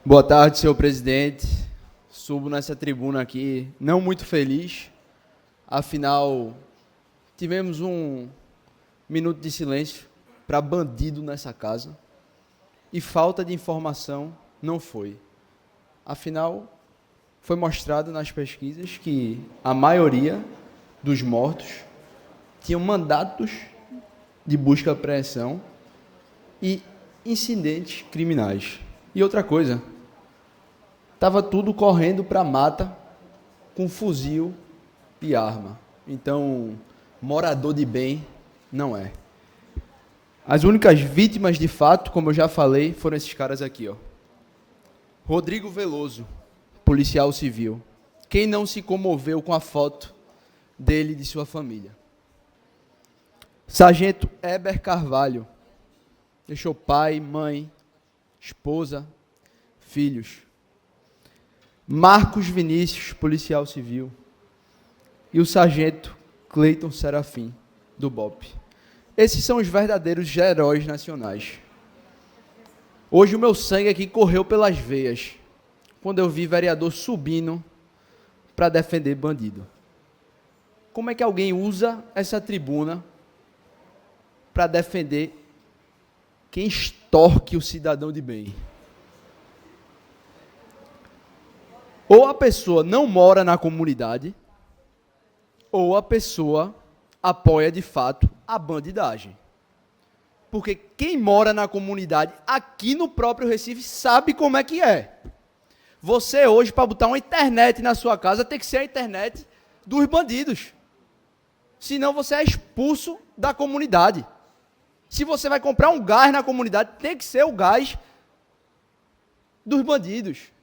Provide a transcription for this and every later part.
Boa tarde, senhor presidente. Subo nessa tribuna aqui, não muito feliz. Afinal, tivemos um minuto de silêncio para bandido nessa casa. E falta de informação não foi. Afinal, foi mostrado nas pesquisas que a maioria dos mortos tinham mandatos de busca e apreensão e incidentes criminais. E outra coisa, estava tudo correndo para a mata com fuzil e arma. Então, morador de bem não é. As únicas vítimas de fato, como eu já falei, foram esses caras aqui, ó. Rodrigo Veloso, policial civil. Quem não se comoveu com a foto dele e de sua família? Sargento Heber Carvalho. Deixou pai, mãe, esposa, filhos. Marcos Vinícius, policial civil. E o sargento Cleiton Serafim, do BOPE. Esses são os verdadeiros heróis nacionais. Hoje o meu sangue aqui correu pelas veias, quando eu vi vereador subindo para defender bandido. Como é que alguém usa essa tribuna para defender quem extorque o cidadão de bem? Ou a pessoa não mora na comunidade, ou a pessoa apoia de fato a bandidagem. Porque quem mora na comunidade, aqui no próprio Recife, sabe como é que é. Você hoje, para botar uma internet na sua casa, tem que ser a internet dos bandidos. Senão você é expulso da comunidade. Se você vai comprar um gás na comunidade, tem que ser o gás dos bandidos.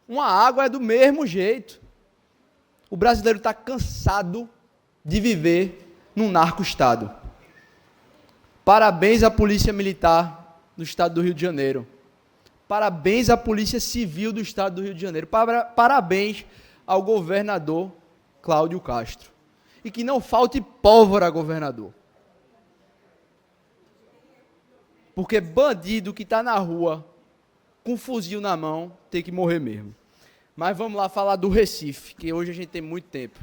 Uma água é do mesmo jeito. O brasileiro está cansado de viver num narco-estado. Parabéns à Polícia Militar do Estado do Rio de Janeiro. Parabéns à Polícia Civil do Estado do Rio de Janeiro. Parabéns ao governador Cláudio Castro. E que não falte pólvora, governador. Porque bandido que está na rua com fuzil na mão tem que morrer mesmo. Mas vamos lá falar do Recife, que hoje a gente tem muito tempo.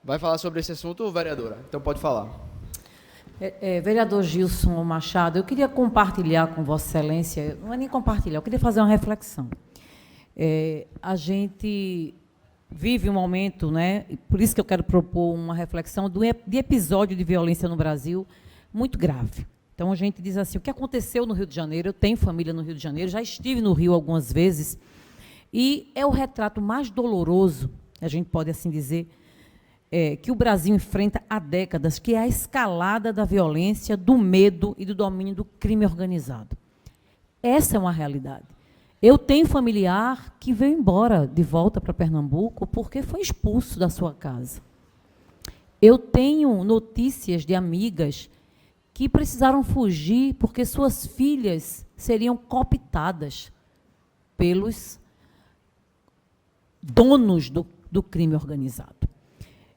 Vai falar sobre esse assunto, vereadora? Então pode falar. Vereador Gilson Machado, eu queria compartilhar com Vossa Excelência, não é nem compartilhar, eu queria fazer uma reflexão. A gente vive um momento, né, por isso que eu quero propor uma reflexão de episódio de violência no Brasil muito grave. Então, a gente diz assim, o que aconteceu no Rio de Janeiro, eu tenho família no Rio de Janeiro, já estive no Rio algumas vezes, e é o retrato mais doloroso, a gente pode assim dizer, que o Brasil enfrenta há décadas, que é a escalada da violência, do medo e do domínio do crime organizado. Essa é uma realidade. Eu tenho familiar que veio embora de volta para Pernambuco porque foi expulso da sua casa. Eu tenho notícias de amigas que precisaram fugir porque suas filhas seriam cooptadas pelos donos do crime organizado.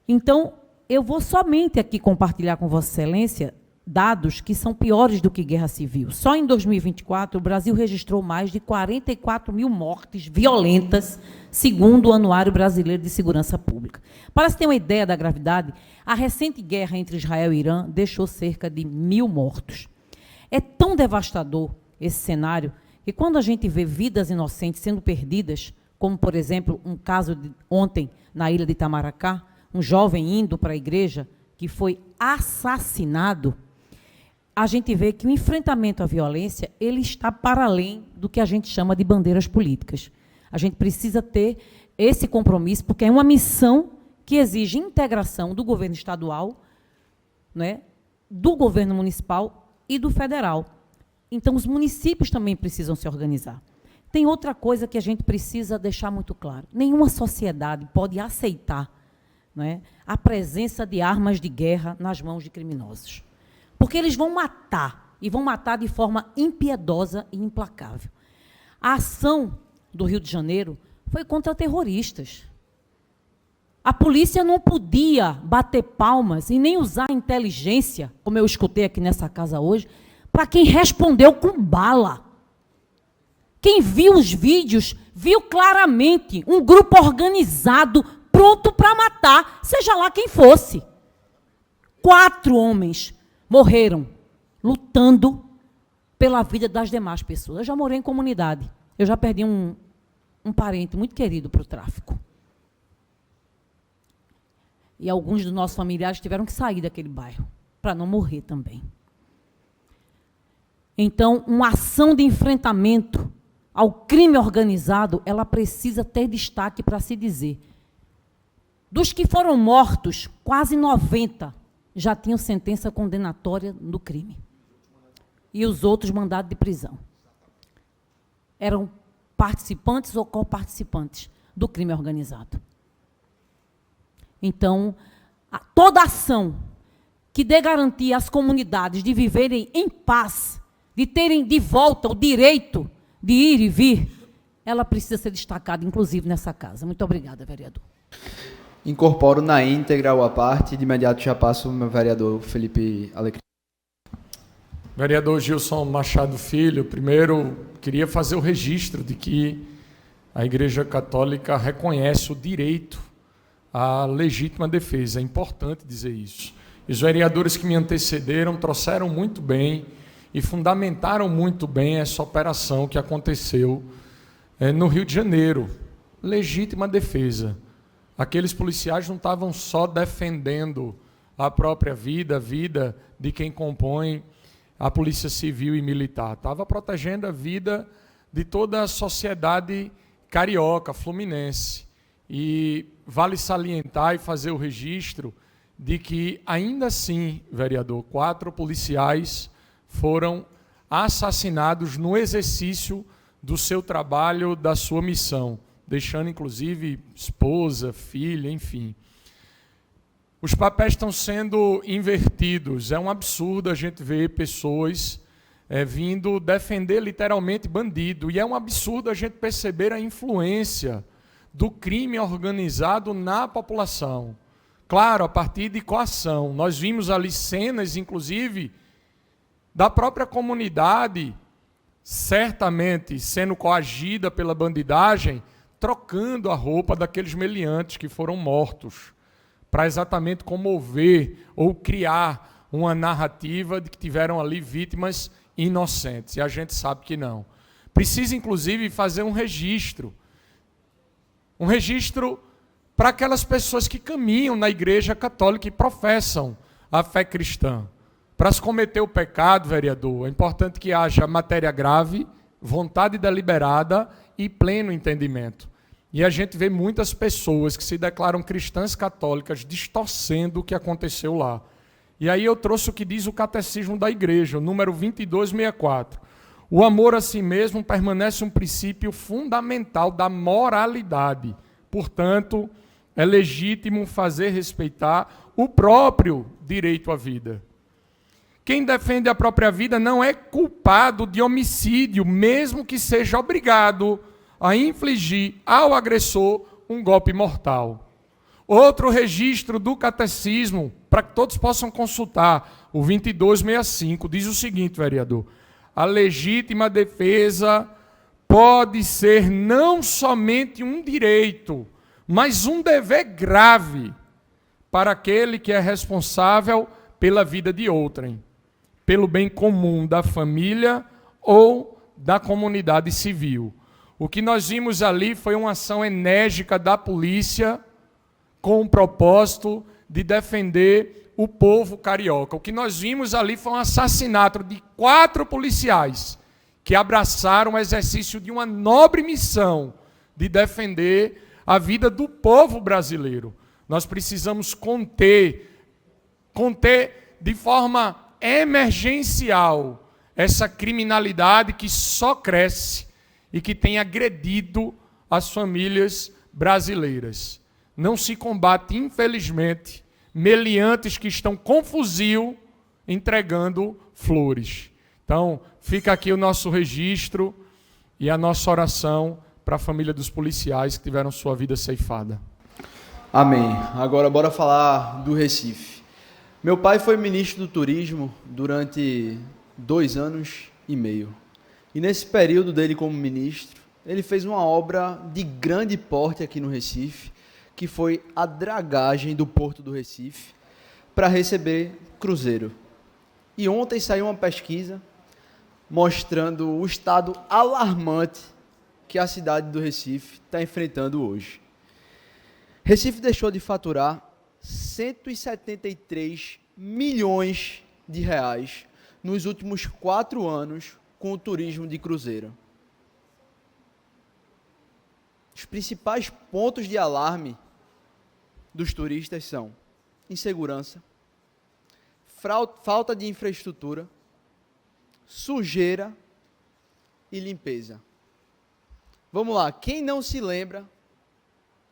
Então, eu vou somente aqui compartilhar com Vossa Excelência dados que são piores do que guerra civil. Só em 2024, o Brasil registrou mais de 44 mil mortes violentas, segundo o Anuário Brasileiro de Segurança Pública. Para se ter uma ideia da gravidade, a recente guerra entre Israel e Irã deixou cerca de 1.000 mortos. É tão devastador esse cenário que quando a gente vê vidas inocentes sendo perdidas, como, por exemplo, um caso de ontem na ilha de Itamaracá, um jovem indo para a igreja que foi assassinado, a gente vê que o enfrentamento à violência ele está para além do que a gente chama de bandeiras políticas. A gente precisa ter esse compromisso, porque é uma missão que exige integração do governo estadual, né, do governo municipal e do federal. Então, os municípios também precisam se organizar. Tem outra coisa que a gente precisa deixar muito claro. Nenhuma sociedade pode aceitar, né, a presença de armas de guerra nas mãos de criminosos. Porque eles vão matar, e vão matar de forma impiedosa e implacável. A ação do Rio de Janeiro foi contra terroristas. A polícia não podia bater palmas e nem usar a inteligência, como eu escutei aqui nessa casa hoje, para quem respondeu com bala. Quem viu os vídeos, viu claramente um grupo organizado, pronto para matar, seja lá quem fosse. 4 homens morreram lutando pela vida das demais pessoas. Eu já morei em comunidade. Eu já perdi um parente muito querido para o tráfico. E alguns dos nossos familiares tiveram que sair daquele bairro para não morrer também. Então, uma ação de enfrentamento ao crime organizado, ela precisa ter destaque para se dizer. Dos que foram mortos, quase 90 já tinham sentença condenatória no crime. E os outros mandados de prisão. Eram participantes ou coparticipantes do crime organizado. Então, toda ação que dê garantia às comunidades de viverem em paz, de terem de volta o direito de ir e vir, ela precisa ser destacada, inclusive, nessa casa. Muito obrigada, vereador. Incorporo na íntegra ou à parte, de imediato já passo o meu vereador Felipe Alecrim. Vereador Gilson Machado Filho, primeiro queria fazer o registro de que a Igreja Católica reconhece o direito à legítima defesa. É importante dizer isso. Os vereadores que me antecederam trouxeram muito bem e fundamentaram muito bem essa operação que aconteceu no Rio de Janeiro. Legítima defesa. Aqueles policiais não estavam só defendendo a própria vida, a vida de quem compõe a Polícia Civil e Militar. Estava protegendo a vida de toda a sociedade carioca, fluminense. E vale salientar e fazer o registro de que, ainda assim, vereador, 4 policiais foram assassinados no exercício do seu trabalho, da sua missão, deixando, inclusive, esposa, filha, enfim. Os papéis estão sendo invertidos. É um absurdo a gente ver pessoas vindo defender literalmente bandido. E é um absurdo a gente perceber a influência do crime organizado na população. Claro, a partir de coação. Nós vimos ali cenas, inclusive, da própria comunidade, certamente sendo coagida pela bandidagem, trocando a roupa daqueles meliantes que foram mortos, para exatamente comover ou criar uma narrativa de que tiveram ali vítimas inocentes. E a gente sabe que não. Precisa, inclusive, fazer um registro para aquelas pessoas que caminham na Igreja Católica e professam a fé cristã. Para se cometer o pecado, vereador, é importante que haja matéria grave, vontade deliberada e pleno entendimento. E a gente vê muitas pessoas que se declaram cristãs católicas distorcendo o que aconteceu lá. E aí eu trouxe o que diz o Catecismo da Igreja, o número 2264. O amor a si mesmo permanece um princípio fundamental da moralidade. Portanto, é legítimo fazer respeitar o próprio direito à vida. Quem defende a própria vida não é culpado de homicídio, mesmo que seja obrigado a infligir ao agressor um golpe mortal. Outro registro do Catecismo, para que todos possam consultar, o 2265, diz o seguinte, vereador: a legítima defesa pode ser não somente um direito, mas um dever grave para aquele que é responsável pela vida de outrem, pelo bem comum da família ou da comunidade civil. O que nós vimos ali foi uma ação enérgica da polícia com o propósito de defender o povo carioca. O que nós vimos ali foi um assassinato de 4 policiais que abraçaram o exercício de uma nobre missão de defender a vida do povo brasileiro. Nós precisamos conter de forma emergencial essa criminalidade que só cresce e que tem agredido as famílias brasileiras. Não se combate, infelizmente, meliantes que estão com fuzil entregando flores. Então, fica aqui o nosso registro e a nossa oração para a família dos policiais que tiveram sua vida ceifada. Amém. Agora bora falar do Recife. Meu pai foi ministro do turismo durante 2 anos e meio. E nesse período dele como ministro, ele fez uma obra de grande porte aqui no Recife, que foi a dragagem do Porto do Recife para receber cruzeiro. E ontem saiu uma pesquisa mostrando o estado alarmante que a cidade do Recife está enfrentando hoje. Recife deixou de faturar 173 milhões de reais nos últimos 4 anos com o turismo de cruzeiro. Os principais pontos de alarme dos turistas são insegurança, falta de infraestrutura, sujeira e limpeza. Vamos lá, quem não se lembra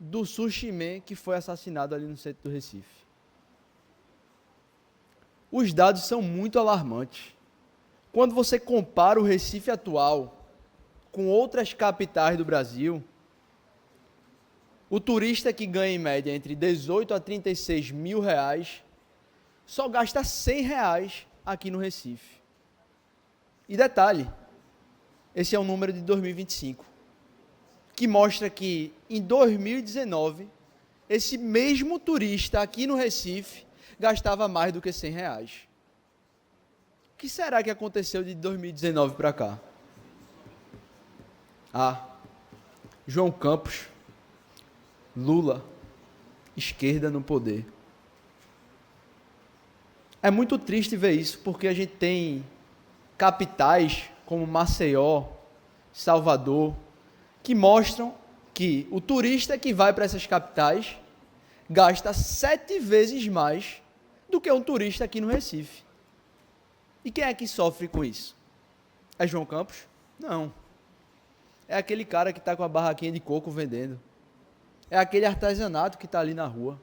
do Sushi Man que foi assassinado ali no centro do Recife? Os dados são muito alarmantes. Quando você compara o Recife atual com outras capitais do Brasil, o turista que ganha em média entre 18 a 36 mil reais só gasta 100 reais aqui no Recife. E detalhe, esse é o número de 2025. Que mostra que em 2019, esse mesmo turista aqui no Recife gastava mais do que 100 reais. O que será que aconteceu de 2019 para cá? João Campos, Lula, esquerda no poder. É muito triste ver isso, porque a gente tem capitais como Maceió, Salvador, que mostram que o turista que vai para essas capitais gasta 7 vezes mais do que um turista aqui no Recife. E quem é que sofre com isso? É João Campos? Não. É aquele cara que está com a barraquinha de coco vendendo. É aquele artesanato que está ali na rua.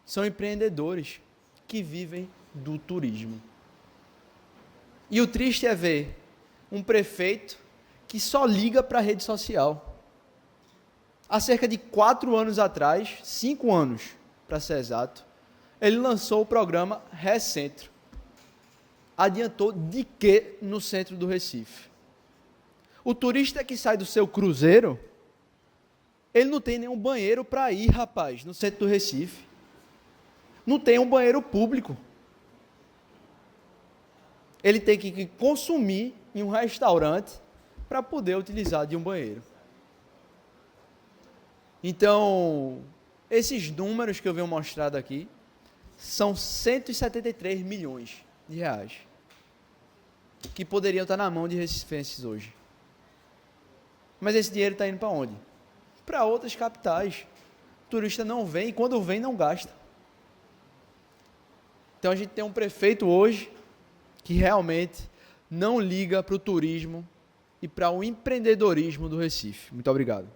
São empreendedores que vivem do turismo. E o triste é ver um prefeito que só liga para a rede social. Há cerca de 4 anos atrás, 5 anos para ser exato, ele lançou o programa Recentro. Adiantou de quê no centro do Recife? O turista que sai do seu cruzeiro, ele não tem nenhum banheiro para ir, rapaz, no centro do Recife. Não tem um banheiro público. Ele tem que consumir em um restaurante para poder utilizar de um banheiro. Então, esses números que eu venho mostrando aqui são 173 milhões de reais que poderiam estar na mão de recifenses hoje. Mas esse dinheiro está indo para onde? Para outras capitais. O turista não vem e quando vem não gasta. Então a gente tem um prefeito hoje que realmente não liga para o turismo e para o empreendedorismo do Recife. Muito obrigado.